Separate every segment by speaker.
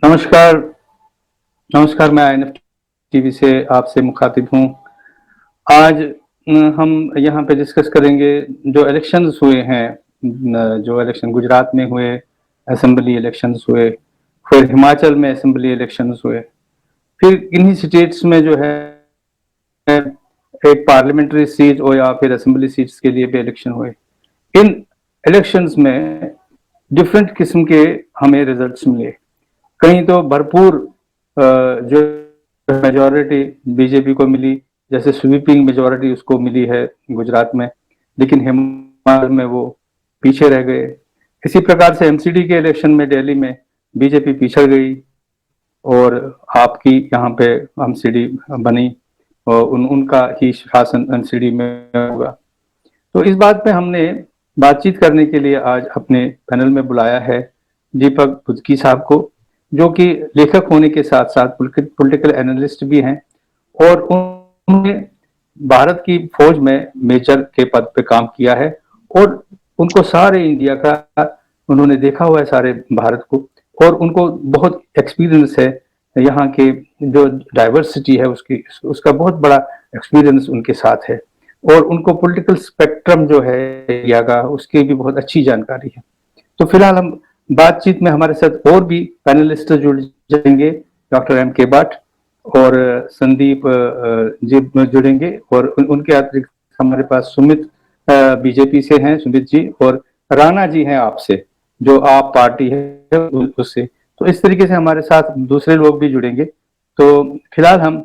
Speaker 1: नमस्कार, नमस्कार। मैं आईएनएफ टीवी से आपसे मुखातिब हूँ। आज हम यहाँ पे डिस्कस करेंगे जो इलेक्शंस हुए हैं, जो इलेक्शन गुजरात में हुए, असेंबली इलेक्शंस हुए, फिर हिमाचल में असेंबली इलेक्शंस हुए, फिर इन्हीं स्टेट्स में जो है एक पार्लियामेंट्री सीट और या फिर असेंबली सीट्स के लिए भी इलेक्शन हुए। इन इलेक्शंस में डिफरेंट किस्म के हमें रिजल्ट्स मिले। कहीं तो भरपूर जो मेजॉरिटी बीजेपी को मिली, जैसे स्वीपिंग मेजॉरिटी उसको मिली है गुजरात में, लेकिन हिमाचल में वो पीछे रह गए। इसी प्रकार से एमसीडी के इलेक्शन में दिल्ली में बीजेपी पिछड़ गई और आपकी यहाँ पे एमसीडी बनी और उनका ही शासन एमसीडी में होगा। तो इस बात पे हमने बातचीत करने के लिए आज अपने पैनल में बुलाया है दीपक बुदकी साहब को, जो कि लेखक होने के साथ साथ पॉलिटिकल एनालिस्ट भी हैं और उन्होंने भारत की फौज में मेजर के पद पे काम किया है और उनको सारे इंडिया का उन्होंने देखा हुआ है, सारे भारत को, और उनको बहुत एक्सपीरियंस है यहाँ के जो डाइवर्सिटी है उसकी, उसका बहुत बड़ा एक्सपीरियंस उनके साथ है और उनको पॉलिटिकल स्पेक्ट्रम जो है इंडिया का उसकी भी बहुत अच्छी जानकारी है। तो फिलहाल हम बातचीत में हमारे साथ और भी पैनलिस्ट जुड़ जाएंगे, डॉक्टर एम के भट्ट और संदीप जी जुड़ेंगे और उनके अतिरिक्त हमारे पास सुमित बीजेपी से हैं, सुमित जी, और राणा जी हैं आपसे, जो आप पार्टी है उससे। तो इस तरीके से हमारे साथ दूसरे लोग भी जुड़ेंगे। तो फिलहाल हम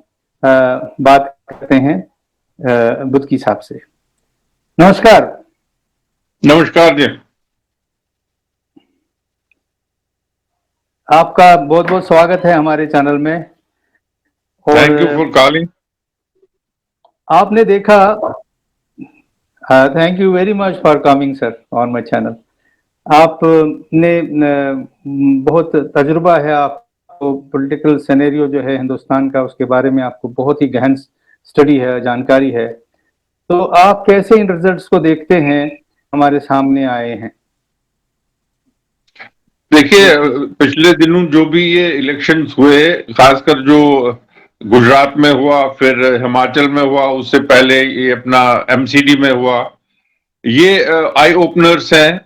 Speaker 1: बात करते हैं बुदकी साहब से। नमस्कार।
Speaker 2: नमस्कार जी।
Speaker 1: आपका बहुत बहुत स्वागत है हमारे चैनल में।
Speaker 2: Thank you for calling.
Speaker 1: आपने देखा, thank you very much for coming sir on my channel. आपने बहुत तजुर्बा है, आपको पॉलिटिकल सिनेरियो जो है हिंदुस्तान का उसके बारे में आपको बहुत ही गहन स्टडी है, जानकारी है। तो आप कैसे इन रिजल्ट्स को देखते हैं हमारे सामने आए हैं?
Speaker 2: देखिए, पिछले दिनों जो भी ये इलेक्शंस हुए, खासकर जो गुजरात में हुआ, फिर हिमाचल में हुआ, उससे पहले ये अपना एमसीडी में हुआ, ये आई ओपनर्स हैं।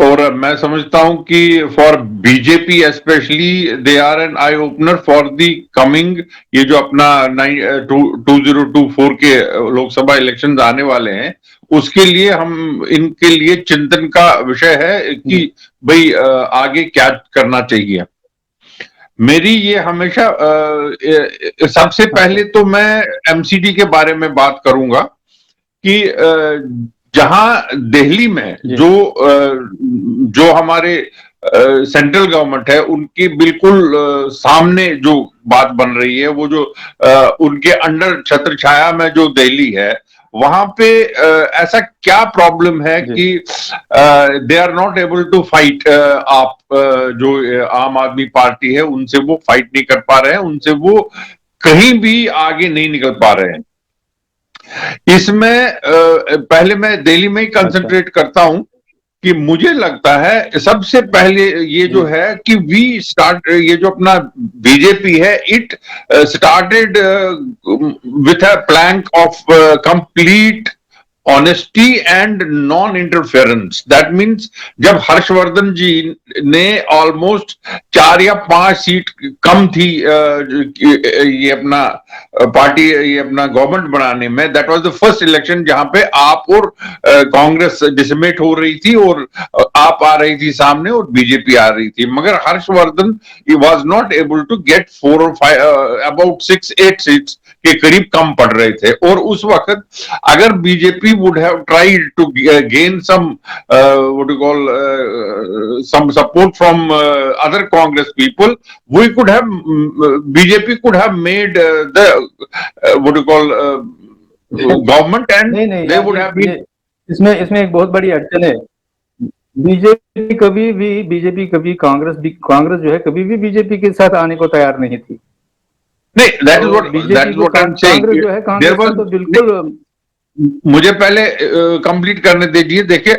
Speaker 2: और मैं समझता हूं कि for BJP specially they are an eye opener for the coming, ये जो अपना 2024 के लोकसभा इलेक्शंस आने वाले हैं, उसके लिए हम इनके लिए चिंतन का विषय है कि भाई आगे क्या करना चाहिए। मेरी ये हमेशा सबसे पहले तो मैं एमसीडी के बारे में बात करूंगा कि जहां दिल्ली में जो हमारे सेंट्रल गवर्नमेंट है उनकी बिल्कुल सामने जो बात बन रही है, वो जो उनके अंडर छत्र छाया में जो दिल्ली है, वहां पे ऐसा क्या प्रॉब्लम है कि they are not able to fight. आप जो आम आदमी पार्टी है उनसे वो फाइट नहीं कर पा रहे हैं, उनसे वो कहीं भी आगे नहीं निकल पा रहे हैं। इसमें पहले मैं दिल्ली में ही कंसंट्रेट करता हूं कि मुझे लगता है सबसे पहले ये जो है कि ये जो अपना बीजेपी है, it started with a plank of complete honesty and non interference. That means जब हर्षवर्धन जी ने ऑलमोस्ट 4 या 5 सीट कम थी ये अपना पार्टी, ये अपना गवर्नमेंट बनाने में, that was the first election जहां पे आप और कांग्रेस डिसमेट हो रही थी और आप आ रही थी सामने और बीजेपी आ रही थी, मगर Harshvardhan he was not able to get 4 और 5 अबाउट 6-8 सीट्स के करीब कम पड़ रहे थे। और उस वक्त अगर BJP would have tried to gain some what do you call some support from other Congress people, we could have BJP could have made the what do you call government, and
Speaker 1: नहीं,
Speaker 2: they would have been.
Speaker 1: इसमें एक बहुत बड़ी अड़चन है। BJP कभी कांग्रेस जो है कभी भी बीजेपी के साथ आने को तैयार नहीं थी।
Speaker 2: नहीं, that is what I'm saying.
Speaker 1: Congress जो है, कांग्रेस का तो बिल्कुल।
Speaker 2: मुझे पहले कंप्लीट करने दीजिए। देखिए,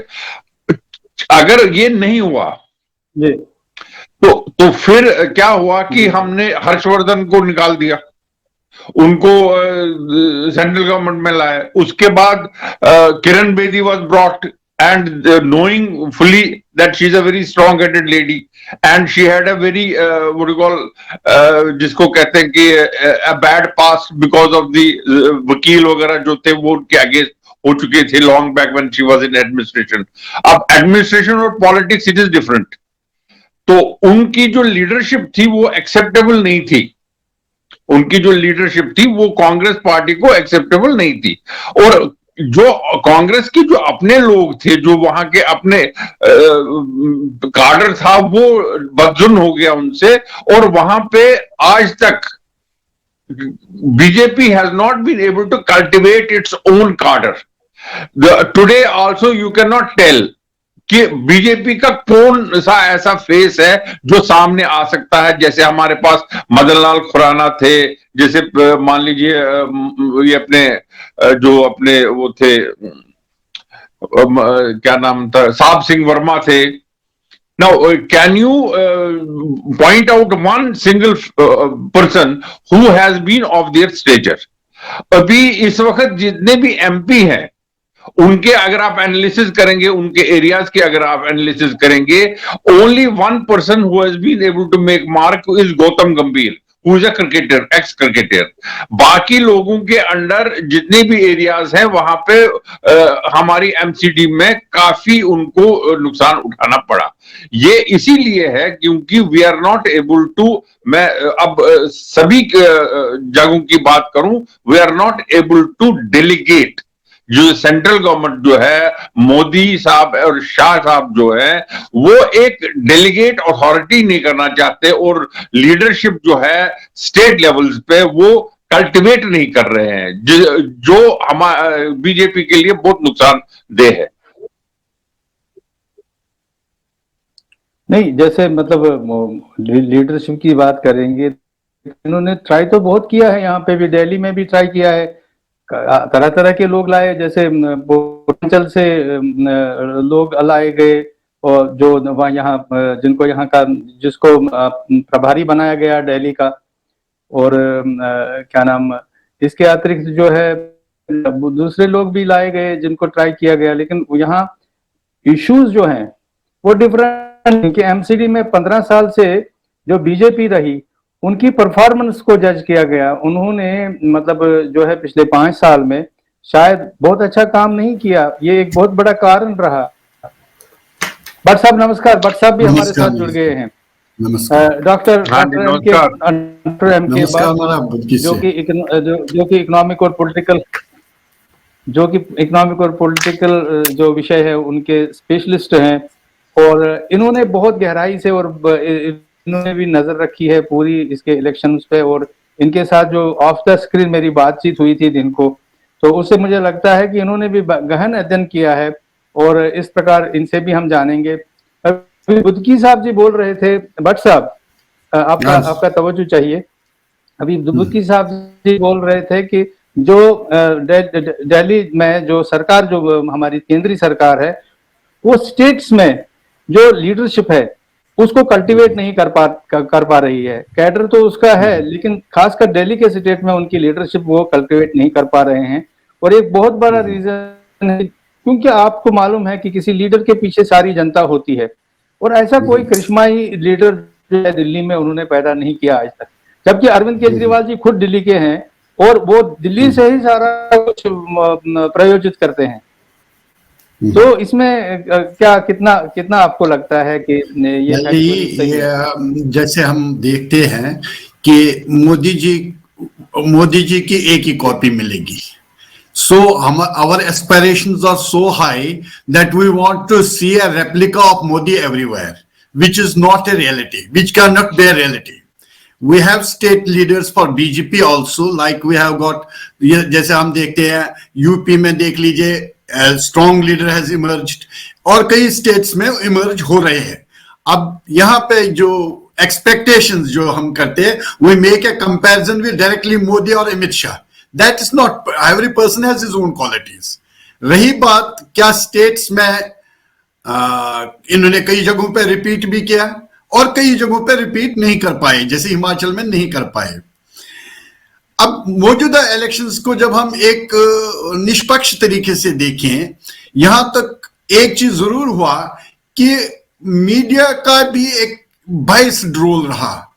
Speaker 2: अगर ये नहीं हुआ तो फिर क्या हुआ कि हमने हर्षवर्धन को निकाल दिया, उनको सेंट्रल गवर्नमेंट में लाया। उसके बाद Kiran Bedi was brought and knowing fully that she's a very strong headed lady and she had a very what do you call जिसको कहते हैं कि a bad past because of the वकील वगैरह जो थे वो उनके अगेंस्ट हो चुके थे long back when she was in administration। अब administration और politics it is different। तो उनकी जो लीडरशिप थी वो एक्सेप्टेबल नहीं थी, उनकी जो लीडरशिप थी वो कांग्रेस पार्टी को एक्सेप्टेबल नहीं थी। और जो कांग्रेस के जो अपने लोग थे, जो वहां के अपने कार्डर था, वो बदजुन हो गया उनसे। और वहां पे आज तक BJP has not been able to cultivate its own cadre. Today also you can not tell कि बीजेपी का कौन सा ऐसा फेस है जो सामने आ सकता है। जैसे हमारे पास मदन लाल खुराना थे, जैसे मान लीजिए ये अपने जो अपने वो थे क्या नाम था, साहब सिंह वर्मा थे। Now can you point out one single person who has been of their stature? अभी इस वक्त जितने भी एमपी हैं उनके अगर आप एनालिसिस करेंगे, उनके एरियाज के अगर आप एनालिसिस करेंगे, only one person who has been able to make mark is Gautam Gambhir, who is a cricketer, ex cricketer. बाकी लोगों के अंडर जितने भी एरियाज हैं वहां पे हमारी एमसीडी में काफी उनको नुकसान उठाना पड़ा। ये इसीलिए है क्योंकि we are not able to, मैं अब सभी जगहों की बात करूं, we are not able to delegate. जो सेंट्रल गवर्नमेंट जो है, मोदी साहब और शाह साहब जो है, वो एक डेलीगेट अथॉरिटी नहीं करना चाहते और लीडरशिप जो है स्टेट लेवल्स पे वो कल्टिवेट नहीं कर रहे हैं, जो हमारे बीजेपी के लिए बहुत नुकसानदेह है।
Speaker 1: नहीं, जैसे मतलब लीडरशिप की बात करेंगे, इन्होंने ट्राई तो बहुत किया है, यहाँ पे भी दिल्ली में भी ट्राई किया है, तरह तरह के लोग लाए, जैसे पूर्वांचल से लोग लाए गए और जो वहाँ यहाँ जिनको यहाँ का जिसको प्रभारी बनाया गया दिल्ली का। और क्या नाम, इसके अतिरिक्त जो है दूसरे लोग भी लाए गए जिनको ट्राई किया गया, लेकिन यहाँ इश्यूज जो हैं वो डिफरेंट। एमसीडी में 15 साल से जो बीजेपी रही उनकी परफॉर्मेंस को जज किया गया। उन्होंने मतलब जो है पिछले 5 साल में शायद बहुत अच्छा काम नहीं किया, ये एक बहुत बड़ा कारण रहा। भट्ट साहब नमस्कार, भट्ट साहब भी हमारे साथ जुड़ गए हैं। डॉक्टर एम के जो कि इकोनॉमिक और पॉलिटिकल जो विषय है उनके स्पेशलिस्ट हैं, और इन्होंने बहुत गहराई से और इन्होंने भी नजर रखी है पूरी इसके इलेक्शंस पे। और इनके साथ जो ऑफ द स्क्रीन मेरी बातचीत हुई थी दिन को, तो उससे मुझे लगता है कि इन्होंने भी गहन अध्ययन किया है, और इस प्रकार इनसे भी हम जानेंगे। बुद्की साहब जी बोल रहे थे, भट्ट साहब आपका तवज्जो चाहिए। अभी बुद्की साहब जी बोल रहे थे कि जो दिल्ली में जो सरकार, जो हमारी केंद्रीय सरकार है, वो स्टेट्स में जो लीडरशिप है उसको कल्टीवेट नहीं कर पा रही है। कैडर तो उसका है, लेकिन खासकर दिल्ली के स्टेट में उनकी लीडरशिप वो कल्टीवेट नहीं कर पा रहे हैं। और एक बहुत बड़ा रीजन है क्योंकि आपको मालूम है कि किसी लीडर के पीछे सारी जनता होती है, और ऐसा कोई करिश्माई लीडर जो है दिल्ली में उन्होंने पैदा नहीं किया आज तक। जबकि अरविंद केजरीवाल जी खुद दिल्ली के हैं और वो दिल्ली से ही सारा कुछ प्रायोजित करते हैं। तो इसमें क्या कितना आपको लगता है कि ये
Speaker 3: जैसे हम देखते हैं कि मोदी जी की एक ही कॉपी मिलेगी। So our aspirations are so high that we want to see a replica of Modi everywhere, which is not a reality, which cannot be a reality. We have state leaders for BJP also, like we have got, जैसे हम देखते हैं UP में देख लीजिए, strong leader has emerged, और कई states में इमर्ज हो रहे हैं। अब यहाँ पे जो एक्सपेक्टेशंस जो हम करते हैं, we make a comparison with directly Modi और Amit Shah. That is not, every person has his own qualities. रही बात क्या स्टेट्स में इन्होंने कई जगहों पे रिपीट भी किया और कई जगहों पे रिपीट नहीं कर पाए, जैसे हिमाचल में नहीं कर पाए। अब मौजूदा इलेक्शंस को जब हम एक निष्पक्ष तरीके से देखें, यहां तक एक चीज जरूर हुआ कि मीडिया का भी एक बायस्ड रोल रहा।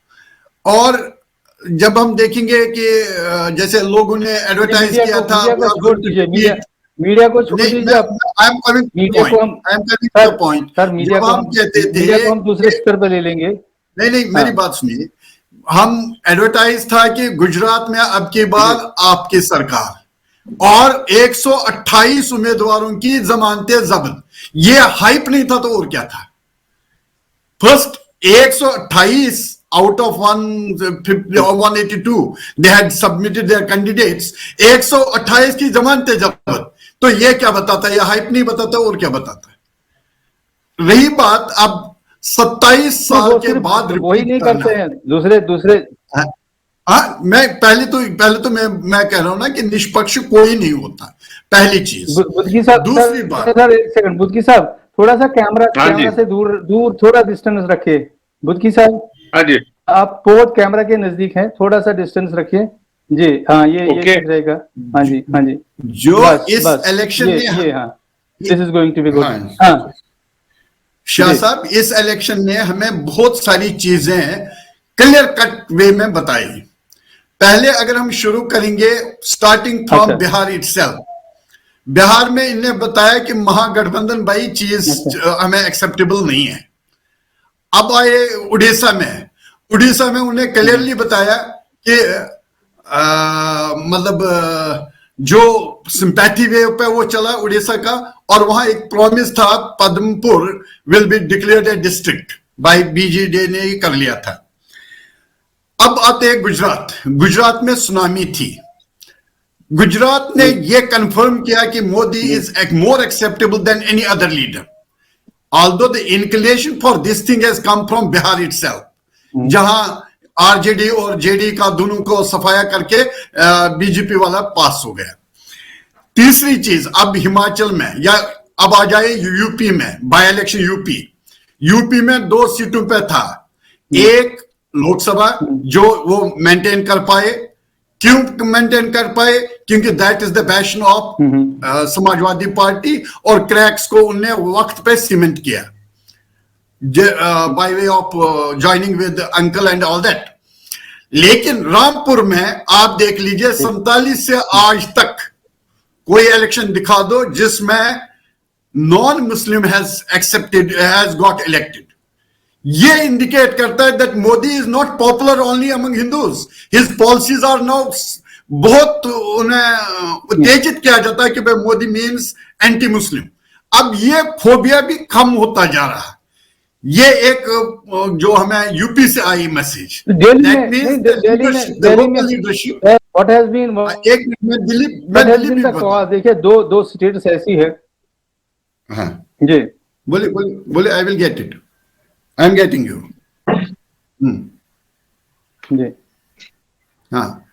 Speaker 3: और जब हम देखेंगे कि जैसे लोगों ने एडवर्टाइज किया था,
Speaker 1: मीडिया को छोड़ दीजिए,
Speaker 3: I am coming to the point.
Speaker 1: Media को हम कहते थे, हम दूसरे स्तर पर ले लेंगे।
Speaker 3: नहीं, मेरी बात सुनिए। हम एडवर्टाइज था कि गुजरात में अब की बार आपकी सरकार और 128 उम्मीदवारों की जमानतें जब्त। ये हाइप नहीं था तो और क्या था? First 128 out of 182 they had submitted their candidates, 128 की जमानतें जब्त। तो ये क्या बताता है? ये हाइप नहीं बताता और क्या बताता है? रही बात अब 27 साल के बाद
Speaker 1: वही नहीं करते हैं दूसरे।
Speaker 3: हाँ, मैं पहले तो मैं कह रहा हूं ना कि निष्पक्ष कोई नहीं होता, पहली चीज।
Speaker 1: बुद्धकी साहब,
Speaker 3: दूसरी बात,
Speaker 1: सर एक सेकंड, बुद्धकी साहब थोड़ा सा कैमरा से दूर थोड़ा डिस्टेंस रखिए। बुद्धकी साहब,
Speaker 2: हाँ जी,
Speaker 1: आप बहुत कैमरा के नजदीक हैं, थोड़ा सा डिस्टेंस रखिए जी। हाँ, ये ठीक रहेगा। हाँ जी।
Speaker 3: जो इस इलेक्शन में,
Speaker 1: हाँ, this is going to be good. हाँ
Speaker 3: शाह साहब, इस इलेक्शन ने हमें बहुत सारी चीजें क्लियर कट वे में बताई। पहले अगर हम शुरू करेंगे starting from Bihar itself, Bihar में इन्हें बताया कि महागठबंधन भाई चीज हमें एक्सेप्टेबल नहीं है। अब आए उड़ीसा में उन्हें क्लियरली बताया कि मतलब जो सिंपैथी वे पे वो चला उड़ीसा का, और वहां एक प्रॉमिस था Padampur will be declared a district by BJD ने ही कर लिया था। अब आते हैं गुजरात में सुनामी थी। गुजरात ने यह कंफर्म किया कि Modi is more acceptable than any other leader, although the inclination for this thing has come from Bihar itself, जहां आरजेडी और जेडी का दोनों को सफाया करके बीजेपी वाला पास हो गया। तीसरी चीज, अब हिमाचल में, या अब आ जाए यूपी में, बाय इलेक्शन यूपी में 2 सीटों पे था। एक लोकसभा जो वो मेंटेन कर पाए। क्यों मेंटेन कर पाए? क्योंकि that is the passion of Samajwadi party, और क्रैक्स को उनने वक्त पे सीमेंट किया by way of joining with uncle and all that. लेकिन रामपुर में आप देख लीजिए, 47 से आज तक कोई इलेक्शन दिखा दो जिसमें non Muslim has got elected. ये इंडिकेट करता है that Modi is not popular only among Hindus, his policies are now, बहुत उन्हें उत्तेजित किया जाता है कि भाई मोदी मीन्स एंटी मुस्लिम। अब ये फोबिया भी कम होता जा रहा है। ये एक जो हमें यूपी से आई मैसेज,
Speaker 1: दिल्ली में देखिए दो स्टेट्स ऐसी है।
Speaker 3: हाँ जी, बोले I will get it, I am getting you
Speaker 1: जी।
Speaker 3: हाँ,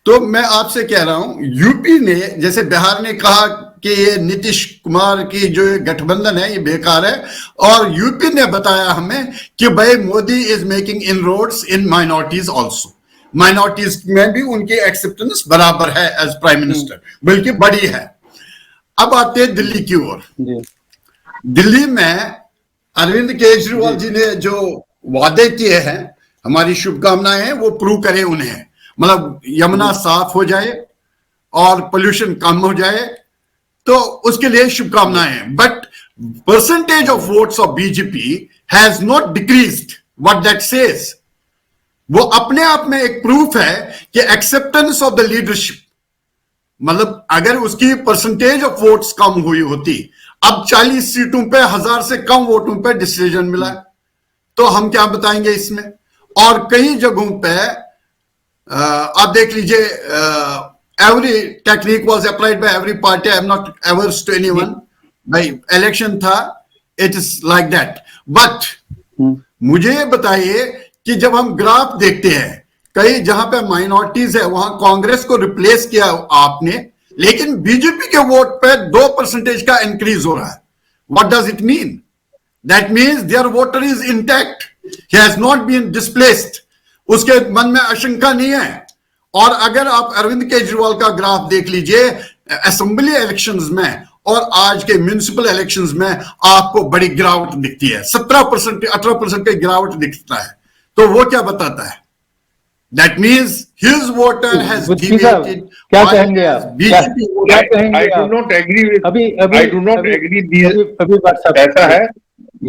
Speaker 3: तो मैं आपसे कह रहा हूं, यूपी ने, जैसे बिहार ने कहा कि ये नीतीश कुमार की जो गठबंधन है ये बेकार है, और यूपी ने बताया हमें कि भाई Modi is making inroads in minorities also, minorities में भी उनकी एक्सेप्टेंस बराबर है एज प्राइम मिनिस्टर, बल्कि बड़ी है। अब आते हैं दिल्ली की ओर। दिल्ली में अरविंद केजरीवाल जी ने जो वादे किए हैं, हमारी शुभकामनाएं हैं वो प्रूव करें उन्हें, मतलब यमुना साफ हो जाए और पोल्यूशन कम हो जाए, तो उसके लिए शुभकामनाएं हैं। But percentage of votes of BJP has not decreased, what that says. वो अपने आप में एक प्रूफ है कि एक्सेप्टेंस ऑफ द लीडरशिप, मतलब अगर उसकी परसेंटेज ऑफ वोट्स कम हुई होती, अब 40 सीटों पे 1000 से कम वोटों पे डिसीजन मिला, तो हम क्या बताएंगे इसमें। और कई जगहों पे आप देख लीजिए, every technique was applied by every party, I am not averse to anyone, भाई इलेक्शन था, it is like that. But मुझे बताइए कि जब हम ग्राफ देखते हैं, कई जहां पे माइनॉरिटीज है वहां कांग्रेस को रिप्लेस किया आपने, लेकिन बीजेपी के वोट पे 2% का इंक्रीज हो रहा है। What does it mean? That means their voter is intact, He has not been displaced. उसके मन में आशंका नहीं है। और अगर आप अरविंद केजरीवाल का ग्राफ देख लीजिए असेंबली इलेक्शंस में और आज के म्युनिसिपल इलेक्शंस में, आपको बड़ी गिरावट दिखती है। 17% 18% की गिरावट दिखता है। तो वो क्या बताता है? That means his voter has deviated.
Speaker 1: क्या कहेंगे आप?
Speaker 3: बीजेपी
Speaker 1: क्या कहेंगे
Speaker 2: I do
Speaker 1: आप?
Speaker 2: not agree with.
Speaker 1: अभी
Speaker 2: I do not agree.
Speaker 1: अभी WhatsApp
Speaker 2: ऐसा है,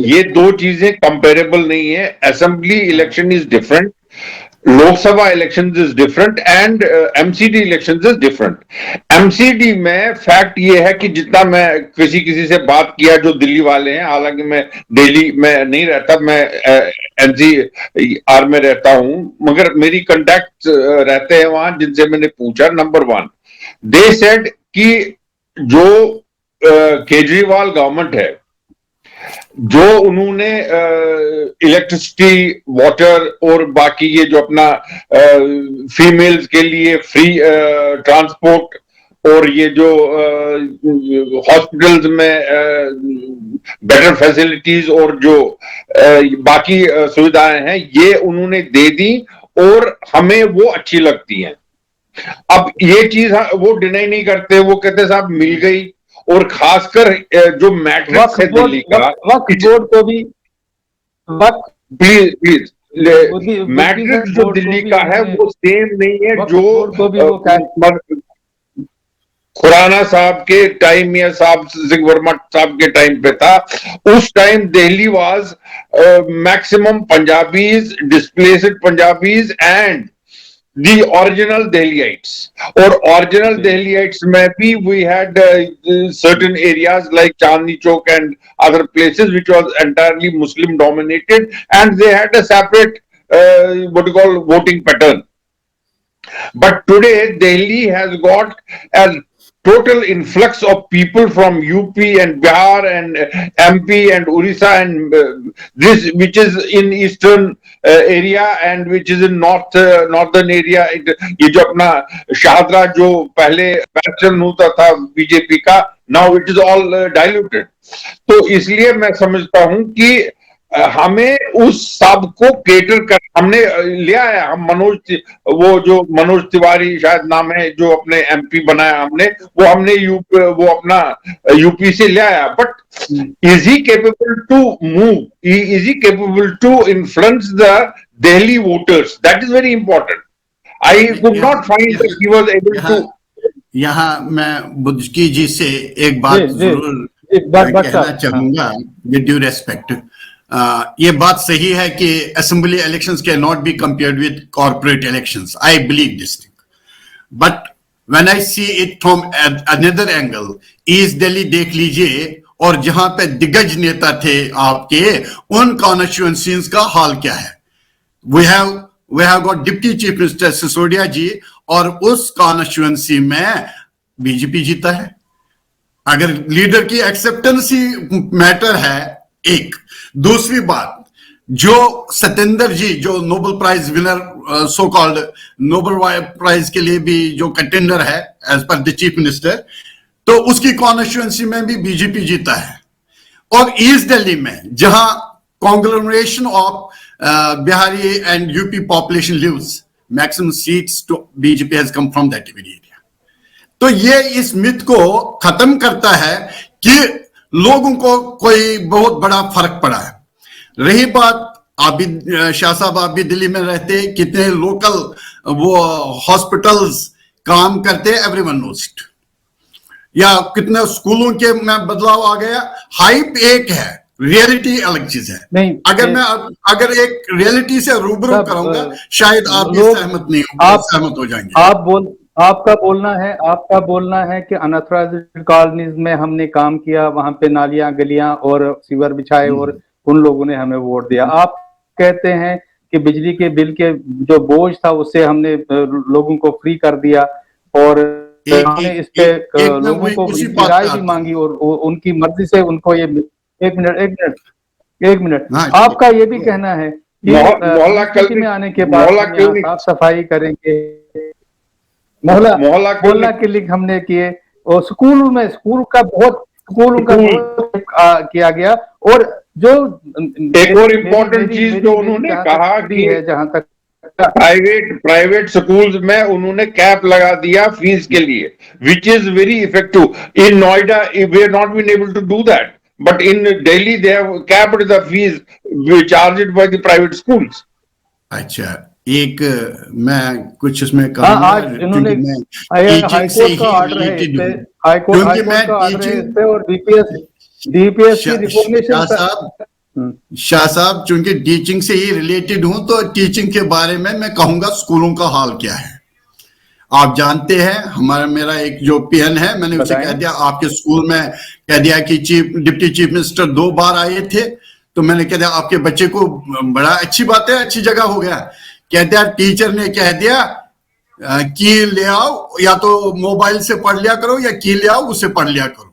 Speaker 2: ये दो चीजें कंपेरेबल नहीं है। Assembly election is different, Lok Sabha election is different and MCD election is different. MCD में फैक्ट ये है कि जितना मैं किसी से बात किया जो दिल्ली वाले हैं, हालांकि मैं दिल्ली में नहीं रहता, मैं एनसीआर में रहता हूं, मगर मेरी कांटेक्ट रहते हैं वहां जिनसे मैंने पूछा। नंबर 1 दे सेड कि जो केजरीवाल गवर्नमेंट है, जो उन्होंने इलेक्ट्रिसिटी, वाटर और बाकी ये जो अपना फीमेल्स के लिए फ्री ट्रांसपोर्ट और ये जो हॉस्पिटल्स में बेटर फैसिलिटीज और जो बाकी सुविधाएं हैं, ये उन्होंने दे दी और हमें वो अच्छी लगती हैं। अब ये चीज वो डिनाई नहीं करते, वो कहते साहब मिल गई। और खासकर जो मैट्रिक्स है दिल्ली का,
Speaker 1: वक्फ बोर्ड को भी
Speaker 2: प्लीज मैट्रिक्स जो दिल्ली का है वो सेम नहीं है जो खुराना साहब के टाइम या साहब सिंह वर्मा साहब के टाइम पे था। उस time Delhi was maximum Punjabis, displaced Punjabis and the original Delhiites. और original Delhiites में भी we had certain areas like Chandni Chowk and other places which was entirely Muslim dominated, and they had a separate what you call voting pattern. But today Delhi has got a total influx of people from UP and Bihar and MP and Orissa and this which is in eastern area and which is in northern area. ये जो अपना शाहदरा जो पहले pattern होता था BJP का, now it is all diluted. तो इसलिए मैं समझता हूं कि हमें उस सब को केटर कर हमने लिया है। हम वो जो मनोज तिवारी शायद नाम है जो अपने एमपी बनाया हमने वो अपना यूपी से ले आया। But is he capable to move, is he capable to influence the Delhi voters? That is very important. I could not find that he was able to.
Speaker 3: यहाँ मैं बुद्धिकी जी से एक बात जरूर कहना चाहूंगा विद ड्यू रेस्पेक्ट। ये बात सही है कि assembly elections can not be compared with corporate elections. I believe this thing, but when I see it from another angle, east Delhi देख लीजिए और जहां पे दिग्गज नेता थे आपके, उन कॉन्स्टिट्यूएंसीज का हाल क्या है। We have got deputy chief minister Sisodia ji और उस कॉन्स्टिट्यूएंसी में बीजेपी जीता है। अगर लीडर की एक्सेप्टेंस ही मैटर है एक। दूसरी बात, जो सत्येंद्र जी जो Nobel prize winner, so called Nobel prize के लिए भी जो कंटेंडर है as per the chief minister, तो उसकी कॉन्स्टिट्यूएंसी में भी बीजेपी जीता है। और ईस्ट दिल्ली में जहां conglomeration of Bihari and UP population lives, maximum seats to BJP has come from that area. तो ये इस मिथ को खत्म करता है कि लोगों को कोई बहुत बड़ा फर्क पड़ा है। रही बात, आप भी शाह साहब, आप भी दिल्ली में रहते, कितने लोकल वो हॉस्पिटल्स काम करते, एवरीवन नोज इट। या कितने स्कूलों के में बदलाव आ गया। हाइप एक है, रियलिटी अलग चीज है। नहीं, अगर एक रियलिटी से रूबरू कराऊंगा, शायद आप भी सहमत नहीं होंगे, आप सहमत हो जाएंगे।
Speaker 1: आपका बोलना है कि अनऑथराइज्ड कॉलोनीज में हमने काम किया, वहां पे नालियां, गलियां और सीवर बिछाए और उन लोगों ने हमें वोट दिया। आप कहते हैं कि बिजली के बिल के जो बोझ था उससे हमने लोगों को फ्री कर दिया और हमने इस पे लोगों को राय भी मांगी और उनकी मर्जी से उनको ये एक मिनट आपका ये भी कहना है कि में आने के बाद साफ सफाई करेंगे, मोहल्ला क्लिनिक हमने किए और स्कूल का बहुत किया गया और जो
Speaker 2: एक और इम्पोर्टेंट चीज जो उन्होंने कहा कि
Speaker 1: है, जहां तक
Speaker 2: प्राइवेट स्कूल्स में उन्होंने कैप लगा दिया फीस के लिए, which is very effective. In Noida we are not been able to do that, but in Delhi they have capped the fees charged by the private schools.
Speaker 3: अच्छा, एक मैं कुछ इसमें
Speaker 1: आज इन्होंने
Speaker 3: टीचिंग से ही रिलेटेड हूं, क्योंकि मैं टीचिंग
Speaker 1: और डीपीएस की रिकॉग्निशन
Speaker 3: शाह साहब चूंकि टीचिंग से ही रिलेटेड हूं, तो टीचिंग के बारे में मैं कहूंगा स्कूलों का हाल क्या है. आप जानते हैं, मेरा एक जो पीएन है, मैंने उसे कह दिया आपके स्कूल में, कह दिया कि डिप्टी चीफ मिनिस्टर 2 बार आए थे, तो मैंने कह दिया आपके बच्चे को, बड़ा अच्छी बात है, अच्छी जगह हो गया. कह दिया टीचर ने कह दिया की ले आओ, या तो मोबाइल से पढ़ लिया करो या की ले आओ उससे पढ़ लिया करो.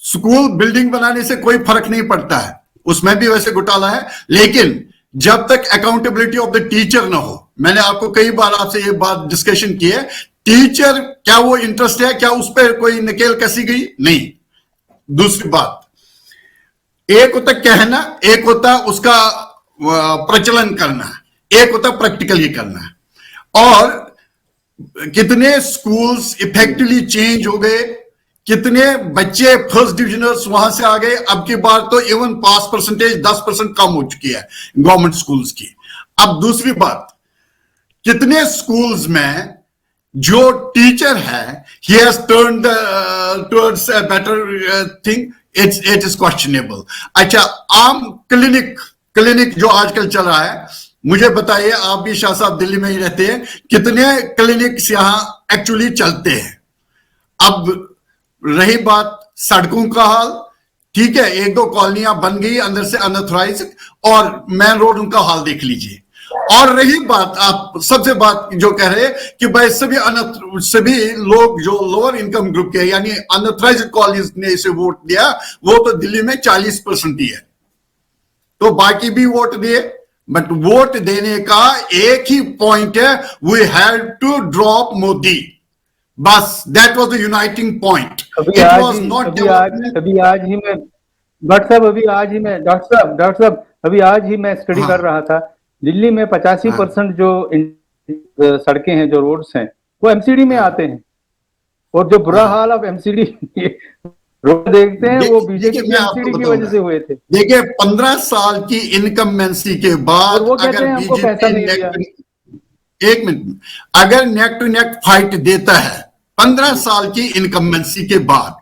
Speaker 3: स्कूल बिल्डिंग बनाने से कोई फर्क नहीं पड़ता है, उसमें भी वैसे घोटाला है, लेकिन जब तक अकाउंटेबिलिटी ऑफ द टीचर ना हो. मैंने आपको कई बार आपसे ये बात डिस्कशन की है, टीचर क्या वो इंटरेस्ट है, क्या उस पर कोई नकेल कसी गई? नहीं. दूसरी बात, एक होता कहना, एक होता उसका प्रचलन करना, एक होता प्रैक्टिकली करना. और कितने स्कूल्स इफेक्टिवली चेंज हो गए, कितने बच्चे फर्स्ट डिविजनर्स वहां से आ गए. अब की बार तो इवन पास परसेंटेज 10% कम हो चुकी है गवर्नमेंट स्कूल्स की. अब दूसरी बात, कितने स्कूल्स में जो टीचर है, he has turned towards a better thing, it is questionable. अच्छा, आम क्लिनिक जो आजकल चल रहा है, मुझे बताइए, आप भी शाह साहब दिल्ली में ही रहते हैं, कितने क्लिनिक्स यहां एक्चुअली चलते हैं? अब रही बात सड़कों का हाल, ठीक है, 1-2 कॉलोनियां बन गई अंदर से अनऑथराइज्ड, और मेन रोड उनका हाल देख लीजिए. और रही बात, आप सबसे बात जो कह रहे हैं कि भाई सभी लोग जो लोअर इनकम ग्रुप के, यानी अनऑथराइज्ड कॉलोनीज ने इसे वोट दिया, वो तो दिल्ली में 40% ही है, तो बाकी भी वोट दिए. बट वोट देने का एक ही पॉइंट है, we have to drop Modi. बस, that was the uniting point. It was not development.
Speaker 1: अभी आज ही मैं डॉक्टर साहब अभी आज ही मैं स्टडी कर रहा था, दिल्ली में 85% जो सड़कें हैं, जो रोड्स हैं, वो एमसीडी में आते हैं. और जो बुरा हाल अब एमसीडी रोड देखते हैं, वो बीजेपी की एमसीडी की वजह से हुए थे.
Speaker 3: देखिए, 15 साल की इनकम्बेंसी के बाद
Speaker 1: वो कहते हैं हमको पैसा नहीं दिया.
Speaker 3: एक मिनट, अगर नेक टू नेक फाइट देता है 15 साल की इनकम्बेंसी के बाद,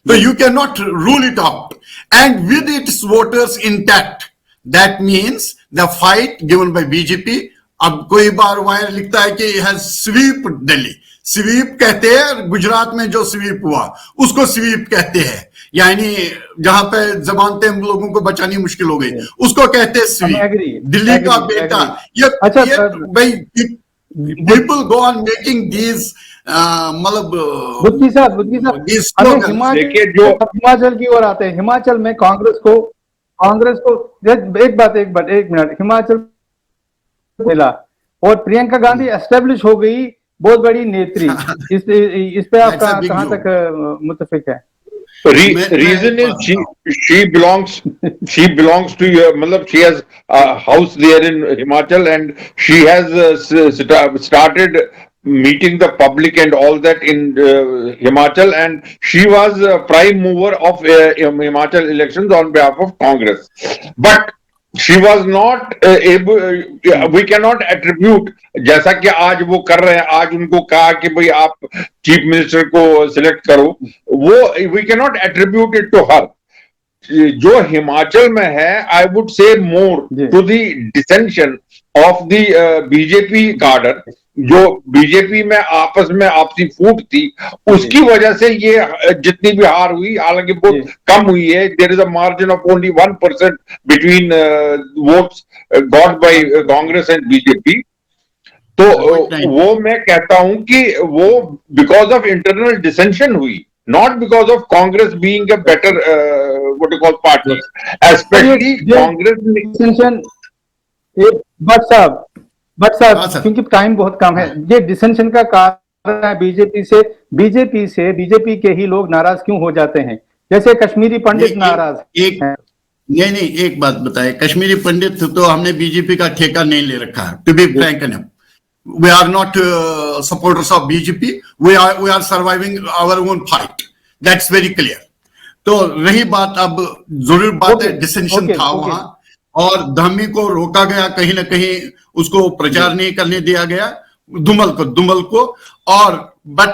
Speaker 3: तो you can not rule it out and with its voters intact. That means the fight given by BJP. अब कोई बार वायर लिखता है कि हैज स्वीप दिल्ली. स्वीप कहते हैं, गुजरात में जो स्वीप हुआ उसको स्वीप कहते हैं, यानी जहां पे जबान पे हम लोगों को बचानी मुश्किल हो गई, उसको कहते हैं स्वीप. दिल्ली का बेटा, ये भाई, people go on making these, मतलब
Speaker 1: बुद्धि साहब हिमाचल की ओर आते हैं. हिमाचल में कांग्रेस को एक मिनट, हिमाचल मिला और प्रियंका गांधी एस्टेब्लिश हो गई, बहुत बड़ी नेत्री. इस पे आप कहां तक मुत्तफिक है?
Speaker 2: Reason is she belongs to, मतलब she has a house there in Himachal, and she has started meeting the public and all that in Himachal, and she was a prime mover of Himachal elections on behalf of Congress. But she was not able, we cannot attribute, जैसा कि आज वो कर रहे हैं, आज उनको कहा कि भाई आप चीफ मिनिस्टर को सिलेक्ट करो, वो we cannot attribute it to her. जो हिमाचल में है, I would say more to the dissension of the BJP cadre, जो बीजेपी में आपस में आपसी फूट थी, उसकी वजह से ये जितनी भी हार हुई, हालांकि बहुत कम हुई है. There is a margin of only 1% between votes got by Congress and BJP. तो वो मैं कहता हूं कि वो बिकॉज ऑफ इंटरनल डिसेंशन हुई, not because of Congress being a better what you call party, especially Congress.
Speaker 1: But साहब क्योंकि टाइम बहुत कम है, ये डिसेंशन का कारण है बीजेपी के ही लोग नाराज क्यों हो जाते हैं, जैसे कश्मीरी पंडित नाराज हैं.
Speaker 3: नहीं नहीं, एक बात बताए, कश्मीरी पंडित तो हमने बीजेपी का ठेका नहीं ले रखा है, to be frank enough. We are not supporters of BJP, we are surviving our own fight, that's very clear. तो रही बात, अब जरूर बात है, डिसेंशन था वहां, और धामी को रोका गया, कहीं ना कहीं उसको प्रचार नहीं करने दिया गया, दुमल को, और बट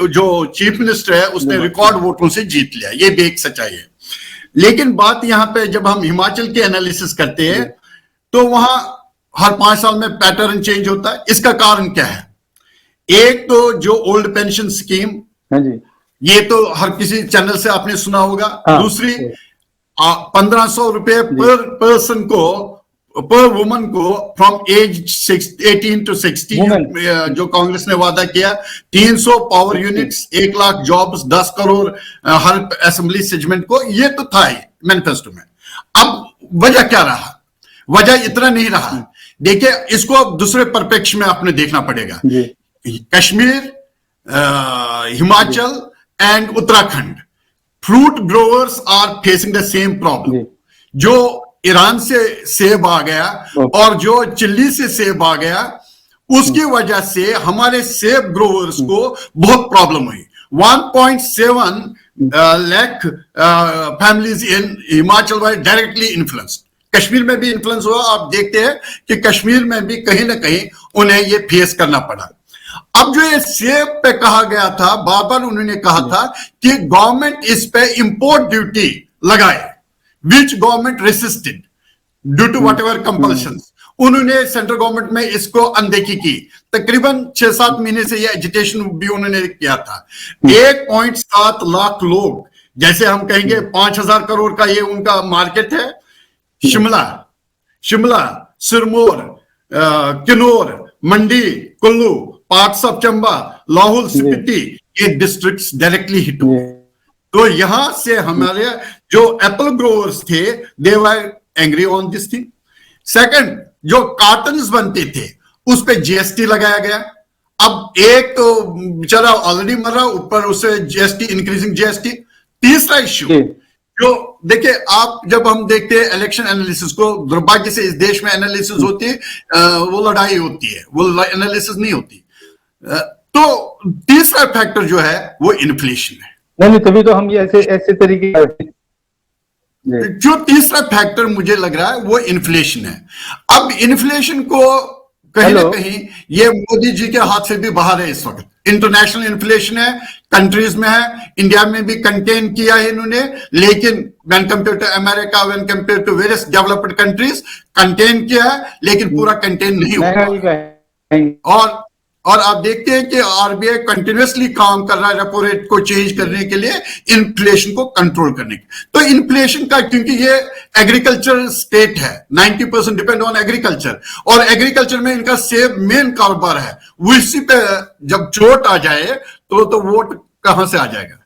Speaker 3: जो चीफ मिनिस्टर है उसने रिकॉर्ड वोटों से जीत लिया, ये भी एक सच्चाई है। लेकिन बात यहां पे जब हम हिमाचल के एनालिसिस करते हैं तो वहां हर 5 साल में पैटर्न चेंज होता है। इसका कारण क्या है? एक तो जो ओल्ड पेंशन स्कीम,
Speaker 1: हाँ जी,
Speaker 3: ये तो हर किसी चैनल से आपने सुना होगा। दूसरी 1500 रुपए पर पर्सन को, पर वुमन को, फ्रॉम एज 18 to 60, जो कांग्रेस ने वादा किया, 300 power units, 1 lakh jobs, 10 crore हर असेंबली सेगमेंट को, ये तो था ही मैनिफेस्टो में। अब वजह क्या रहा? वजह इतना नहीं रहा। देखिए, इसको अब दूसरे परिप्रेक्ष्य में आपने देखना पड़ेगा। Kashmir, Himachal and Uttarakhand, fruit growers are facing the same problem. जो ईरान से सेब आ गया और जो चिल्ली से सेब आ गया, उसकी वजह से हमारे सेब ग्रोवर्स को बहुत प्रॉब्लम हुई। 1.7 lakh families in Himachal were directly influenced. Kashmir में भी इन्फ्लुएंस हुआ। आप देखते हैं कि कश्मीर में भी कहीं ना कहीं उन्हें ये फेस करना पड़ा। अब जो ये सेब पे कहा गया था, बार बार उन्होंने कहा था कि गवर्नमेंट इस पे इंपोर्ट ड्यूटी लगाए, which government resisted due to whatever compulsions। उन्होंने सेंट्रल गवर्नमेंट में इसको अनदेखी की। तकरीबन 6-7 महीने से ये एजिटेशन भी उन्होंने किया था। 1.7 लाख लोग, जैसे हम कहेंगे 5000 करोड़ का ये उनका मार्केट है। शिमला, सिरमौर, किन्नौर, मंडी, कुल्लू, पार्ट्स ऑफ चंबा, लाहौल स्पीति, ये डिस्ट्रिक्ट्स डायरेक्टली हिट हुए। तो यहां से हमारे जो एप्पल ग्रोवर्स थे, they were angry on this thing. Second, जो कार्टन्स बनते थे उस पे जीएसटी लगाया गया। अब एक तो बेचारा ऑलरेडी मर रहा, ऊपर उससे जीएसटी, इंक्रीजिंग जीएसटी। तीसरा इश्यू जो देखिए, आप जब हम देखते हैं इलेक्शन एनालिसिस को, दुर्भाग्य से इस देश में एनालिसिस होती है, वो लड़ाई होती है, वो एनालिसिस नहीं होती। तो तीसरा फैक्टर जो है वो इन्फ्लेशन है।
Speaker 1: नहीं, तभी तो हम ये ऐसे तरीके
Speaker 3: जो तीसरा फैक्टर मुझे लग रहा है वो इन्फ्लेशन है। अब इन्फ्लेशन को कहीं ना कहीं ये मोदी जी के हाथ से भी बाहर है। इस वक्त इंटरनेशनल इन्फ्लेशन है, कंट्रीज में है, इंडिया में भी कंटेन किया है इन्होंने, लेकिन when compare to America, when compare to various developed countries, contain किया है, लेकिन पूरा कंटेन नहीं हुआ। और आप देखते हैं कि आरबीआई कंटिन्यूअसली काम कर रहा है रेपो रेट को चेंज करने के लिए, इन्फ्लेशन को कंट्रोल करने के। तो इन्फ्लेशन का, क्योंकि ये एग्रीकल्चर स्टेट है, 90% डिपेंड ऑन एग्रीकल्चर, और एग्रीकल्चर में इनका सेब मेन कारोबार है। उसी पे जब चोट आ जाए तो वोट कहां से आ जाएगा?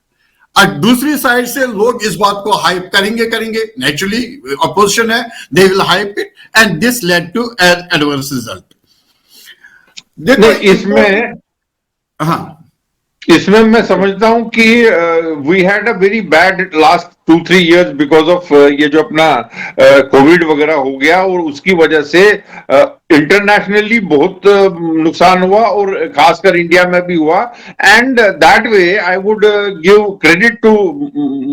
Speaker 3: और दूसरी साइड से लोग इस बात को हाइप करेंगे, नेचुरली अपोजिशन है, they will hype it, and this led to an adverse result.
Speaker 2: देखो, इसमें मैं समझता हूं कि we had a very bad last 2-3 years because of ये जो अपना कोविड वगैरह हो गया, और उसकी वजह से इंटरनेशनली बहुत नुकसान हुआ, और खासकर इंडिया में भी हुआ। And that way I would give credit to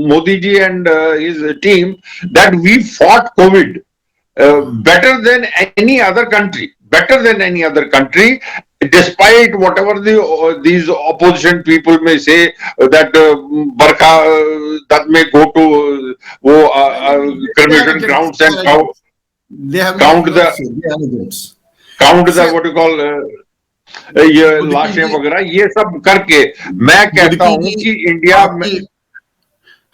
Speaker 2: Modi ji and his team that we fought Covid better than any other country, despite whatever these opposition people may say that Barkha that may go to cremation grounds and count the what you call ये लाशें वगैरह, ये सब करके मैं कहता हूं कि इंडिया में,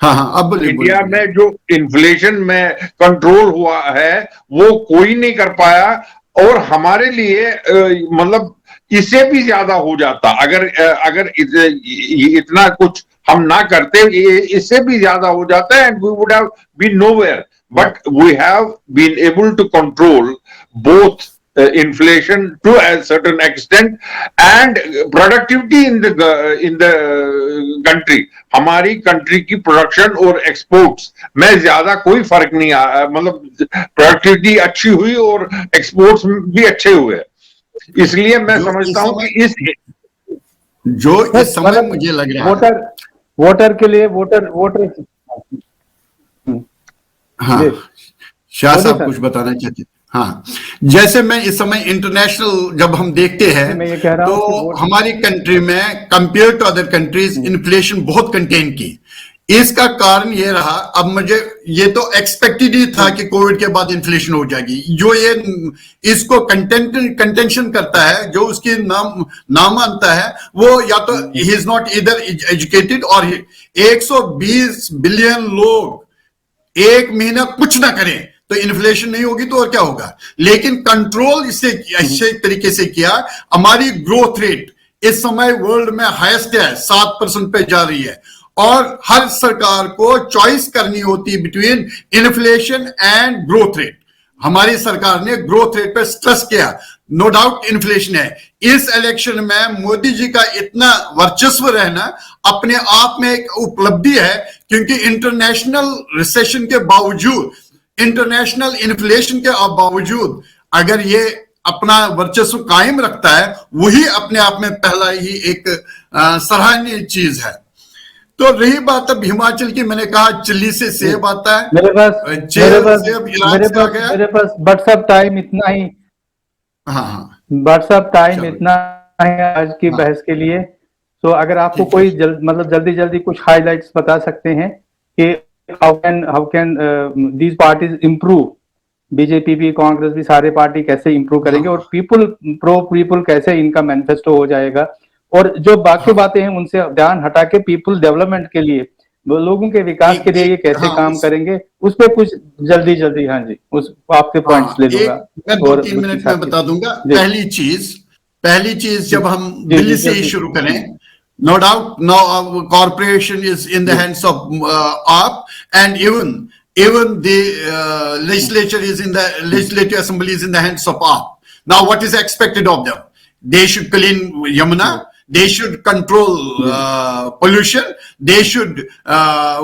Speaker 2: अब इंडिया में जो इन्फ्लेशन में कंट्रोल हुआ है वो कोई नहीं कर पाया। और हमारे लिए मतलब इससे भी ज्यादा हो जाता अगर इतना कुछ हम ना करते, इससे भी ज्यादा हो जाता है, and we would have been nowhere. But we have been able to control both inflation to a certain extent and productivity in the country. हमारी कंट्री की प्रोडक्शन और एक्सपोर्ट्स में ज्यादा कोई फर्क नहीं आया, मतलब प्रोडक्टिविटी अच्छी हुई और एक्सपोर्ट्स भी अच्छे हुए। इसलिए मैं समझता हूं कि इस
Speaker 3: समय मुझे लग रहा है
Speaker 1: वोटर के लिए वोटर
Speaker 3: हाँ, शाह साहब कुछ बताना चाहते हैं? हाँ, जैसे मैं इस समय इंटरनेशनल जब हम देखते हैं तो हमारी कंट्री में compare to other countries inflation बहुत कंटेन की। इसका कारण ये रहा, अब मुझे ये तो एक्सपेक्टेड ही था कि कोविड के बाद इन्फ्लेशन हो जाएगी। जो ये इसको कंटेंशन करता है, जो उसकी नाम मानता है, वो या तो ही इज नॉट इधर एजुकेटेड और 120 बिलियन लोग एक महीना कुछ ना करें तो इन्फ्लेशन नहीं होगी तो और क्या होगा। लेकिन कंट्रोल इससे अच्छे तरीके से किया। हमारी ग्रोथ रेट इस समय वर्ल्ड में हाईएस्ट है, 7% पे जा रही है। और हर सरकार को चॉइस करनी होती है between inflation and growth rate. हमारी सरकार ने ग्रोथ रेट पे स्ट्रेस किया। नो डाउट इन्फ्लेशन है। इस इलेक्शन में मोदी जी का इतना वर्चस्व रहना अपने आप में एक उपलब्धि है, क्योंकि इंटरनेशनल रिसेशन के बावजूद, इंटरनेशनल इन्फ्लेशन के बावजूद अगर ये अपना वर्चस्व कायम रखता है, वही अपने आप में पहला ही एक सराहनीय चीज है। तो रही बात अब हिमाचल की, मैंने कहा चिल्ली से सेब आता है।
Speaker 1: मेरे पास व्हाट्सएप टाइम इतना ही,
Speaker 3: हाँ
Speaker 1: व्हाट्सएप टाइम इतना है आज की बहस के लिए। तो अगर आपको कोई जल्दी कुछ हाइलाइट्स बता सकते हैं कि how can these parties improve, BJP भी, कांग्रेस भी, सारे पार्टी कैसे इम्प्रूव करेंगे और पीपल कैसे इनका मैनिफेस्टो हो जाएगा, और जो बाकी बातें हैं उनसे ध्यान हटा के पीपल डेवलपमेंट के लिए, लोगों के विकास के लिए ये कैसे काम करेंगे, उस पर कुछ जल्दी हाँ जी, उस आपके पॉइंट्स ले लूंगा।
Speaker 3: मैं 2-3 मिनट में बता दूंगा। पहली चीज जब हम दिल्ली से ही शुरू करें, no doubt now our corporation is in the hands of AAP, and even the legislature is in the legislative assembly is in the hands of AAP. Now what is expected of them? They should clean Yamuna, they should control pollution, they should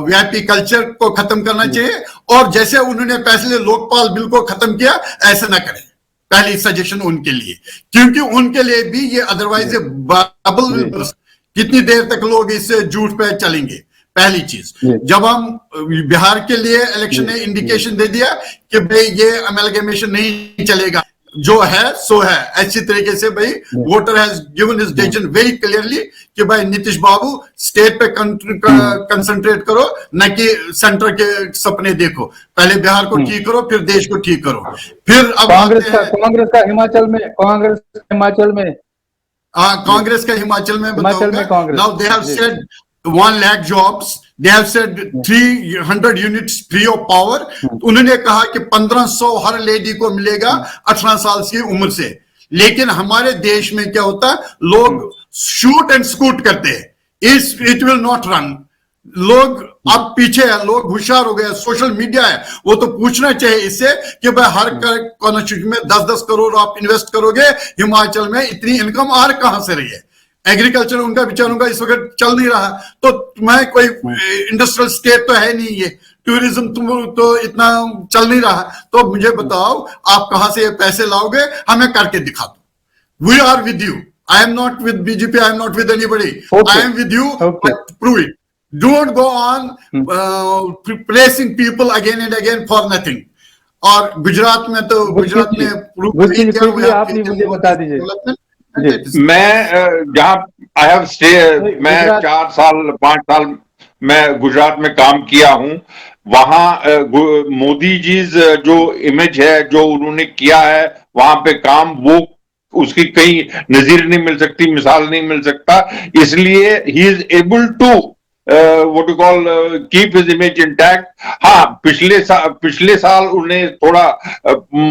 Speaker 3: VIP culture को खत्म करना चाहिए, और जैसे उन्होंने पहले Lokpal bill को खत्म किया ऐसा ना करें। पहली सजेशन उनके लिए, क्योंकि उनके लिए भी ये अदरवाइज बबल, कितनी देर तक लोग इस झूठ पे चलेंगे। पहली चीज, जब हम बिहार के लिए इलेक्शन ने इंडिकेशन दे दिया कि भाई ये अमेलगेमेशन नहीं चलेगा, जो है सो है, अच्छी तरीके से भाई voter has given his decision very clearly कि भाई नीतीश बाबू स्टेट पे कंसंट्रेट करो, न कि सेंटर के सपने देखो। पहले बिहार को ठीक करो, फिर देश को ठीक करो। फिर अब
Speaker 1: कांग्रेस का हिमाचल में
Speaker 3: कांग्रेस का हिमाचल में बताऊंगा। Now they have said 1 lakh jobs, they have said 300 units free of power. उन्होंने कहा कि 1500 हर लेडी को मिलेगा 18 साल की उम्र से। लेकिन हमारे देश में क्या होता है, लोग शूट एंड स्कूट करते हैं, इट विल नॉट रन। लोग अब पीछे है, लोग होशियार हो गए, सोशल मीडिया है, वो तो पूछना चाहिए इससे कि भाई हर कॉन्स्टिट्यूशन में 10-10 करोड़ आप इन्वेस्ट करोगे, हिमाचल में इतनी इनकम आ कहां से रही है। एग्रीकल्चर उनका बेचारों का इस वक्त चल नहीं रहा, तो मैं कोई इंडस्ट्रियल स्टेट तो है नहीं, ये टूरिज्म तुम तो इतना चल नहीं रहा, तो मुझे बताओ आप कहां से ये पैसे लाओगे, हमें करके दिखा दो। We are with you, I am not with BJP, I am not with anybody, I am with you, prove it. Don't go on praising people again and again for nothing. और गुजरात में तो गुजरात में
Speaker 1: आप नहीं मुझे बता दीजिए।
Speaker 2: मैं जहाँ मैं 4 साल 5 साल मैं गुजरात में काम किया हूँ, वहां मोदी जी जो इमेज है, जो उन्होंने किया है वहां पे काम, वो उसकी कहीं नजीर नहीं मिल सकती, मिसाल नहीं मिल सकता। इसलिए he is able to what you call keep his image intact। हाँ, पिछले साल उन्हें थोड़ा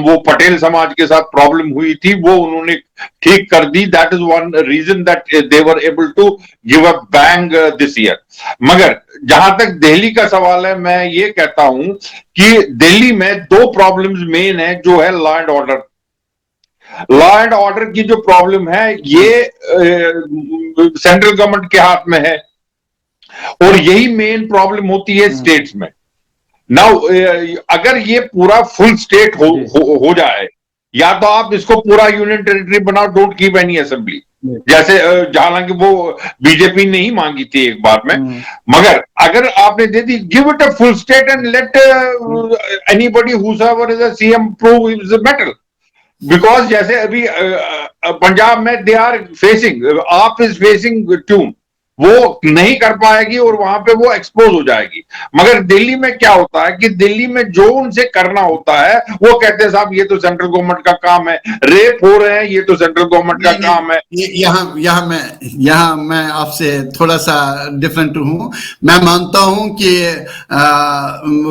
Speaker 2: वो पटेल समाज के साथ प्रॉब्लम हुई थी, वो उन्होंने ठीक कर दी। That is one reason that they were able to give a bang this year. मगर जहां तक दिल्ली का सवाल है, मैं ये कहता हूं कि दिल्ली में 2 प्रॉब्लम्स मेन है, जो है law and order. Law and order की जो प्रॉब्लम है ये सेंट्रल गवर्नमेंट के हाथ में है और यही मेन प्रॉब्लम होती है स्टेट्स में। नाउ अगर ये पूरा फुल स्टेट हो जाए, या तो आप इसको पूरा यूनियन टेरिटरी बनाओ, डोंट कीप एनी असेंबली, जैसे हालांकि वो बीजेपी ने ही मांगी थी एक बार में, मगर अगर आपने दे दी, give it a full state and let anybody whoever is a CM prove is matter. Because जैसे अभी पंजाब में they are facing, AAP is facing tune, वो नहीं कर पाएगी और वहां पे वो एक्सपोज हो जाएगी। मगर दिल्ली में क्या होता है कि दिल्ली में जो उनसे करना होता है वो कहते हैं साहब ये तो सेंट्रल गवर्नमेंट का काम है, रेप हो रहे हैं ये तो सेंट्रल गवर्नमेंट का काम है।
Speaker 3: यहाँ मैं आपसे थोड़ा सा डिफरेंट हूं। मैं मानता हूं कि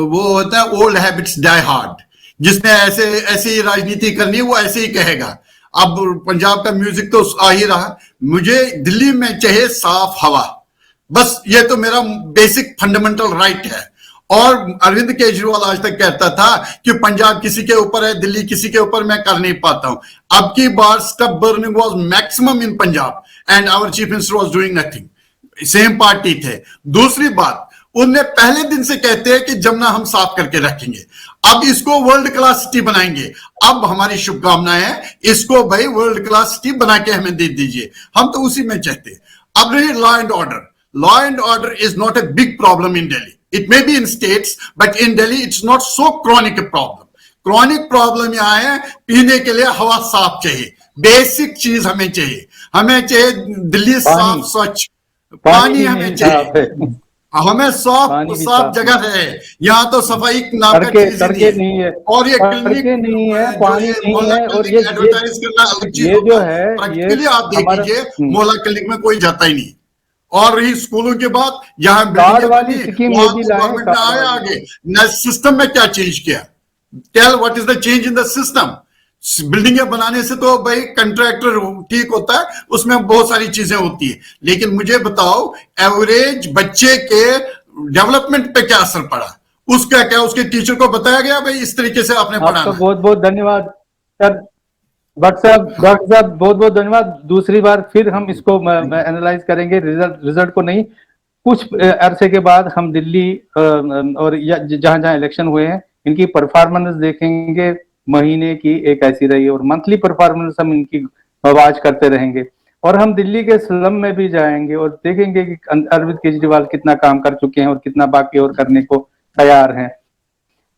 Speaker 3: वो होता है ओल्ड हैबिट्स डाई हार्ड, जिसने ऐसे ही राजनीति करनी है वो ऐसे ही कहेगा। अब पंजाब का म्यूजिक तो आ ही रहा, मुझे दिल्ली में चाहिए साफ हवा, बस ये तो मेरा बेसिक फंडामेंटल राइट है। और अरविंद केजरीवाल आज तक कहता था कि पंजाब किसी के ऊपर है, दिल्ली किसी के ऊपर, मैं कर नहीं पाता हूं। अब की बार stub burning was maximum in Punjab and our chief minister was doing nothing, same party थे। दूसरी बात, उनने पहले दिन से कहते हैं कि जमुना हम साफ करके रखेंगे, अब इसको वर्ल्ड क्लास सिटी बनाएंगे। अब हमारी शुभकामनाएं हैं, इसको भाई वर्ल्ड क्लास सिटी बना के हमें दे दीजिए, हम तो उसी में चाहते हैं। अब रही law and order, law and order is not a big problem in Delhi, it may be in states but in Delhi it's not so chronic a problem. Chronic problem यहां है, पीने के लिए हवा साफ चाहिए, बेसिक चीज हमें चाहिए, हमें चाहिए दिल्ली साफ स्वच्छ पानी हमें चाहिए, हमें साफ जगह है। यहाँ तो सफाई नाम का चीज नहीं है, और ये क्लिनिक
Speaker 1: नहीं है, पानी नहीं है, और ये
Speaker 3: एडवर्टाइज करना अलग चीज
Speaker 1: ये जो है,
Speaker 3: प्रैक्टिकली आप देख लीजिए मोहल्ला क्लिनिक में कोई जाता ही नहीं। और रही स्कूलों के बाद, यहाँ गवर्नमेंट ने आया आगे, सिस्टम में क्या चेंज किया, tell what is the change in the system. बिल्डिंगें बनाने से तो भाई कंट्रैक्टर ठीक होता है, उसमें बहुत सारी चीजें होती है, लेकिन मुझे बताओ एवरेज बच्चे के डेवलपमेंट पे क्या असर पड़ा, उसका क्या उसके टीचर को बताया गया भाई इस तरीके से आपने पढ़ाना।
Speaker 1: आपका बहुत बहुत धन्यवाद सर, डॉक्टर साहब बहुत बहुत धन्यवाद। दूसरी बार फिर हम इसको एनालाइज करेंगे, रिजल्ट को नहीं, कुछ अरसे के बाद हम दिल्ली और जहां जहां इलेक्शन हुए हैं इनकी परफॉर्मेंस देखेंगे, महीने की एक ऐसी रही और मंथली परफॉर्मेंस हम इनकी आवाज करते रहेंगे। और हम दिल्ली के स्लम में भी जाएंगे और देखेंगे कि अरविंद केजरीवाल कितना काम कर चुके हैं और कितना बाकी और करने को तैयार हैं,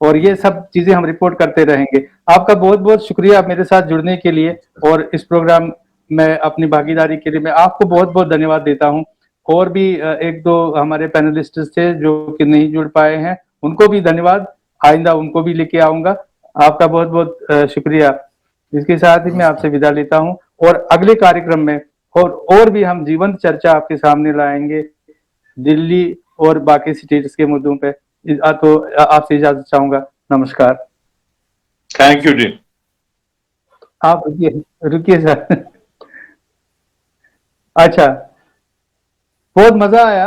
Speaker 1: और ये सब चीजें हम रिपोर्ट करते रहेंगे। आपका बहुत बहुत शुक्रिया मेरे साथ जुड़ने के लिए, और इस प्रोग्राम में अपनी भागीदारी के लिए मैं आपको बहुत बहुत धन्यवाद देता हूं। और भी एक दो हमारे पैनलिस्ट थे जो कि नहीं जुड़ पाए हैं, उनको भी धन्यवाद, आइंदा उनको भी लेके आऊंगा। आपका बहुत बहुत शुक्रिया। इसके साथ ही मैं आपसे विदा लेता हूं, और अगले कार्यक्रम में और भी हम जीवंत चर्चा आपके सामने लाएंगे दिल्ली और बाकी स्टेट्स के मुद्दों पे। तो आपसे इजाजत चाहूंगा, नमस्कार।
Speaker 2: थैंक यू जी।
Speaker 1: आप रुकिए सर। अच्छा, बहुत मजा आया।